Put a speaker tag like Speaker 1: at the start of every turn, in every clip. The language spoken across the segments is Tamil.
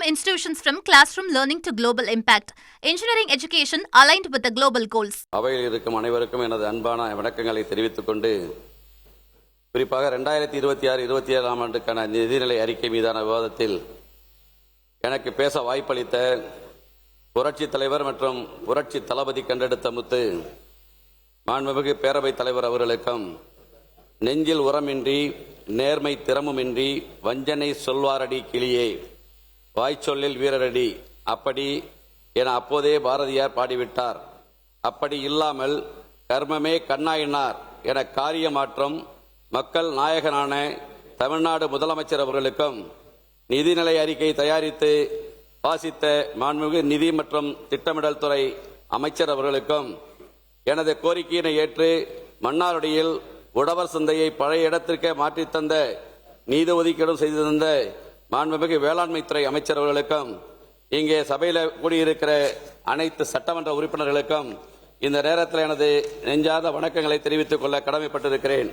Speaker 1: institutions from classroom learning to global impact. Engineering education aligned with the global goals.
Speaker 2: அவையில் இருக்கும் அனைவருக்கும் எனது அன்பான வணக்கங்களை தெரிவித்துக் கொண்டு குறிப்பாக 2026-27 ஆண்டுக்கான நிதிநிலை அறிக்கை மீதான விவாதத்தில் எனக்கு பேச வாய்ப்பளித்த புரட்சி தலைவர் மற்றும் புரட்சி தளபதி கண்டெடுத்த முத்து மாண்புமிகு பேரவைத் தலைவர் அவர்களுக்கும் நெஞ்சில் உரமின்றி நேர்மை திறமுமின்றி வஞ்சனை சொல்வாரடி கிளியே வாய்ச்சொல்லில் வீரரடி அப்படி என அப்போதே பாரதியார் பாடிவிட்டார். அப்படி இல்லாமல் கர்மமே கண்ணாயினார் என காரிய மாற்றம் மக்கள் நாயகனான தமிழ்நாடு முதலமைச்சர் அவர்களுக்கும் நிதிநிலை அறிக்கை தயாரித்து வாசித்த மாண்புமிகு நிதி மற்றும் திட்டமிடல் துறை அமைச்சர் அவர்களுக்கும் எனது கோரிக்கையினை ஏற்று மன்னார்குடியில் உழவர் சந்தையை பழைய இடத்திற்கே மாற்றித் தந்த நிதி ஒதுக்கீடு செய்து தந்த மாண்புமிகு வேளாண்மைத்துறை அமைச்சர் அவர்களுக்கும் இங்கே சபையில் கூடியிருக்கிற அனைத்து சட்டமன்ற உறுப்பினர்களுக்கும் இந்த நேரத்தில் எனது நெஞ்சார்ந்த வணக்கங்களை தெரிவித்துக் கொள்ள கடமைப்பட்டிருக்கிறேன்.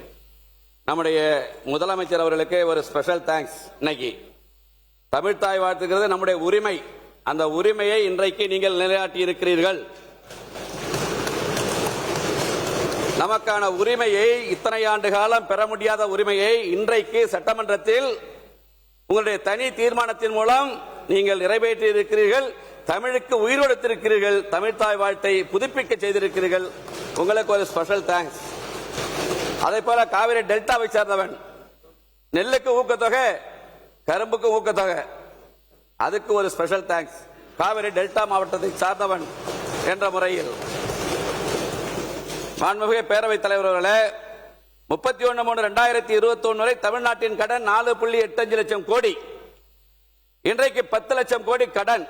Speaker 2: நம்முடைய முதலமைச்சர் அவர்களுக்கு ஒரு ஸ்பெஷல் தேங்க்ஸ். இன்னைக்கு தமிழ்த்தாய் வாழ்த்துகிறது நம்முடைய உரிமை. அந்த உரிமையை இன்றைக்கு நீங்கள் நிலைநாட்டி இருக்கிறீர்கள். நமக்கான உரிமையை இத்தனை ஆண்டு காலம் பெற முடியாத உரிமையை இன்றைக்கு சட்டமன்றத்தில் உங்களுடைய தனி தீர்மானத்தின் மூலம் நீங்கள் நிறைவேற்றி இருக்கிறீர்கள். தமிழுக்கு உயிர் கொடுத்திருக்கிறீர்கள். தமிழ்த்தாய் வாழ்த்தை புதுப்பிக்க செய்திருக்கிறீர்கள். உங்களுக்கு ஒரு ஸ்பெஷல் தேங்க்ஸ். அதே போல காவிரி டெல்டாவை சேர்ந்தவன், நெல்லுக்கு ஊக்கத்தொகை, கரும்புக்கு ஊக்கத்தொகை, அதுக்கு ஒரு ஸ்பெஷல் தேங்க்ஸ். காவிரி டெல்டா மாவட்டத்தை சார்ந்தவன் என்ற முறையில் மாண்புமிகு பேரவைத் தலைவர் அவர்களே 31/3/2021 வரை தமிழ்நாட்டின் கடன் 4.85 லட்சம் கோடி. இன்றைக்கு 10 லட்சம் கோடி கடன்.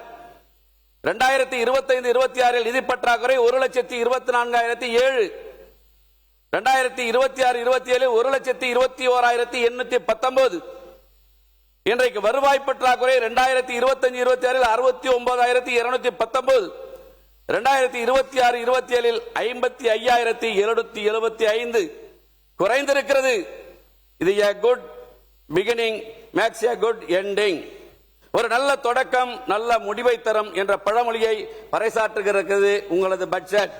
Speaker 2: 2025-26 நிதி பற்றாக்குறை 1,24,007. 2026-27 1,21,819. இன்றைக்கு வருவாய் பற்றாக்குறை 2025-26 69,219. 2026-27 55,775 குறைந்திருக்கிறது. இது a good beginning makes a good ending. ஒரு நல்ல தொடக்கம் நல்ல முடிவை தரும் என்ற பழமொழியை பறைசாற்றுகிறது உங்களது பட்ஜெட்.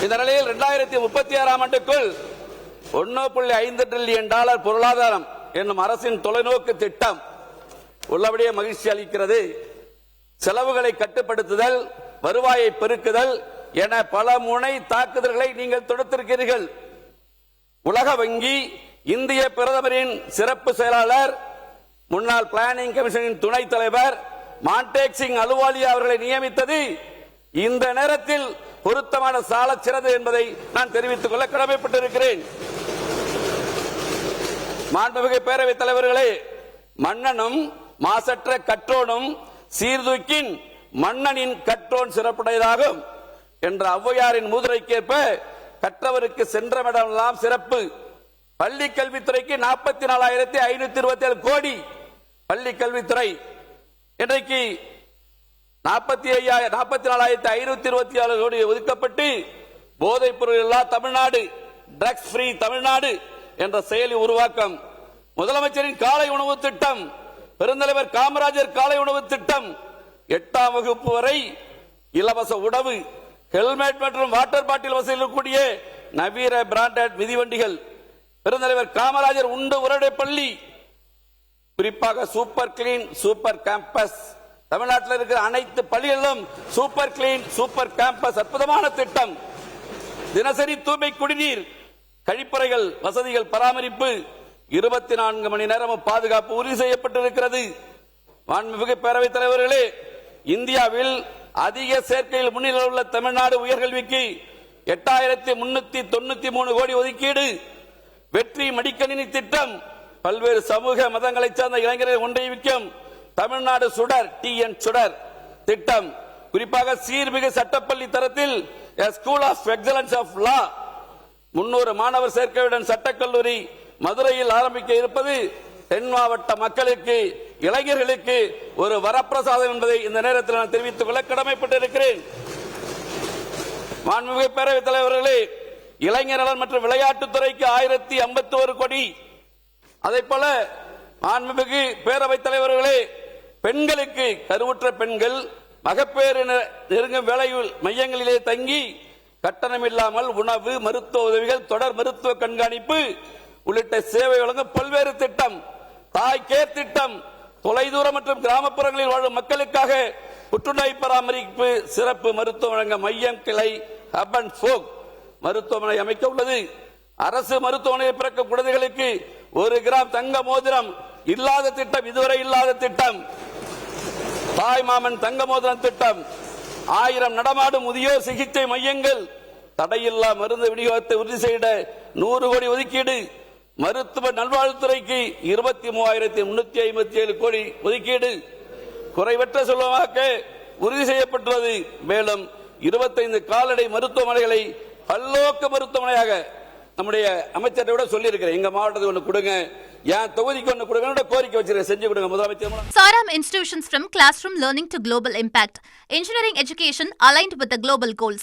Speaker 2: இந்த நிலையில் 2036 ஆண்டுக்குள் $1.5 டிரில்லியன் பொருளாதாரம் என்னும் அரசின் தொலைநோக்கு திட்டம் உள்ளபடியே மகிழ்ச்சி அளிக்கிறது. செலவுகளை கட்டுப்படுத்துதல், வருவாயை பெருக்குதல் என பல முனை தாக்குதல்களை நீங்கள் தொடுத்திருக்கிறீர்கள். உலக வங்கி, இந்திய பிரதமரின் சிறப்பு செயலாளர், முன்னாள் பிளானிங் கமிஷனின் துணைத் தலைவர் மான்டேக் சிங் அலுவாலியா அவர்களை நியமித்தது இந்த நேரத்தில் பொருத்தமான சாலச் சிறந்தது என்பதை நான் தெரிவித்துக் கொள்ள கடமைப்பட்டிருக்கிறேன். மாண்புமிகு பேரவைத் தலைவர்களே, மன்னனும் மாசற்ற கற்றோனும் சீர்தூக்கின் மன்னனின் கற்றோன் சிறப்புடையதாகும் என்ற ஔவையாரின் மூதுரைக்கேற்ப கற்றவருக்கு சென்றமிடமெல்லாம் சிறப்பு. பள்ளி கல்வித்துறைக்கு 44,527 கோடி பள்ளி கல்வித்துறை. இன்றைக்கு 44,527 கோடி ஒதுக்கப்பட்டு போதைப் பொருள் இல்லா தமிழ்நாடு, ட்ரக்ஸ் ஃப்ரீ தமிழ்நாடு என்ற செயலி உருவாக்கம், முதலமைச்சரின் காலை உணவு திட்டம், பெருந்தலைவர் காமராஜர் காலை உணவு திட்டம், 8ஆம் வகுப்பு வரை இலவச உணவு, ஹெல்மெட் மற்றும் வாட்டர் பாட்டில் வசதிக்கூடிய நவீன பிராண்டட் மிதிவண்டிகள், பெருந்தலைவர் காமராஜர் உண்டு உரடை பள்ளி, குறிப்பாக சூப்பர் கிளீன் சூப்பர் கேம்பஸ். தமிழ்நாட்டில் இருக்கிற அனைத்து பள்ளிகளிலும் சூப்பர் கிளீன் சூப்பர் கேம்பஸ் அற்புதமான திட்டம். தினசரி தூய்மை குடிநீர், கழிப்பறைகள் வசதிகள் பராமரிப்பு, 24 மணி நேரமும் பாதுகாப்பு உறுதி செய்யப்பட்டிருக்கிறது. மாண்புமிகு பேரவைத் தலைவர்களே, இந்தியாவில் அதிக சேர்க்கையில் முன்னிலையில் உள்ள தமிழ்நாடு உயர்கல்விக்கு 8,393 கோடி ஒதுக்கீடு. வெற்றி மடிக்கணினி திட்டம், பல்வேறு சமூக மதங்களைச் சேர்ந்த இளைஞர்களை ஒன்றிணைக்கும் தமிழ்நாடு சுடர் TN சுடர் திட்டம், குறிப்பாக சீர்மிகு சட்டப்பள்ளி தரத்தில் school of excellence of law 300 மாணவர் சேர்க்கையுடன் சட்டக்கல்லூரி மதுரையில் ஆரம்பிக்க இருப்பது தென் மாவட்ட மக்களுக்கு இளைஞர்களுக்கு ஒரு வரப்பிரசாதம் என்பதை இந்த நேரத்தில் நான் தெரிவித்துக் கொள்ள கடமைப்பட்டிருக்கிறேன். மாண்புமிகு பேரவைத் தலைவர்களே, இளைஞர் நலன் மற்றும் விளையாட்டுத்துறைக்கு 1051 கோடி, அதே போல மாண்புமிகு பேரவைத் தலைவர்களே, பெண்களுக்கு கருவுற்ற பெண்கள் மகப்பேறு நெருங்கும் வேலை மையங்களிலே தங்கி கட்டணமில்லாமல் உணவு, மருத்துவ உதவிகள், தொடர் மருத்துவ கண்காணிப்பு உள்ளிட்ட சேவை வழங்கும் பல்வேறு திட்டம், தாய் கேர் திட்டம், தொலைதூர மற்றும் கிராமப்புறங்களில் வாழும் மக்களுக்காக புற்றுநோய் பராமரிப்பு சிறப்பு மருத்துவ வழங்க மையம் கிளை ஹப் அண்ட் ஸ்போக் மருத்துவமனை அமைக்க உள்ளது. அரசு மருத்துவமனையில் பிறக்கும் குழந்தைகளுக்கு 1 கிராம் தங்க மோதிரம் இல்லாத திட்டம், இதுவரை இல்லாத திட்டம். தாய் மாமன் தங்க மோதிரம் திட்டம், 1000 நடமாடும் முதியோர் சிகிச்சை மையங்கள், தடையில்லா மருந்து விநியோகத்தை உறுதி செய்த 100 கோடி ஒதுக்கீடு, மருத்துவ நல்வாழ்வுத்துறைக்கு 23,357 கோடி ஒதுக்கீடு, குறைவற்ற செல்வமாக்க உறுதி செய்யப்பட்டுள்ளது. மேலும் 25 கால்நடை மருத்துவமனைகளை பல்நோக்கு மருத்துவமனையாக நம்முடைய அமைச்சரை விட சொல்லி இருக்கிறேன். எங்க மாவட்டத்துக்கு ஒன்று கொடுங்க, என் தொகுதிக்கு ஒன்று கொடுங்க, கோரிக்கை வச்சிருக்கேன், செஞ்சு கொடுங்க முதலமைச்சர்.
Speaker 1: Saram institutions from classroom learning to global impact. Engineering education aligned with the global goals.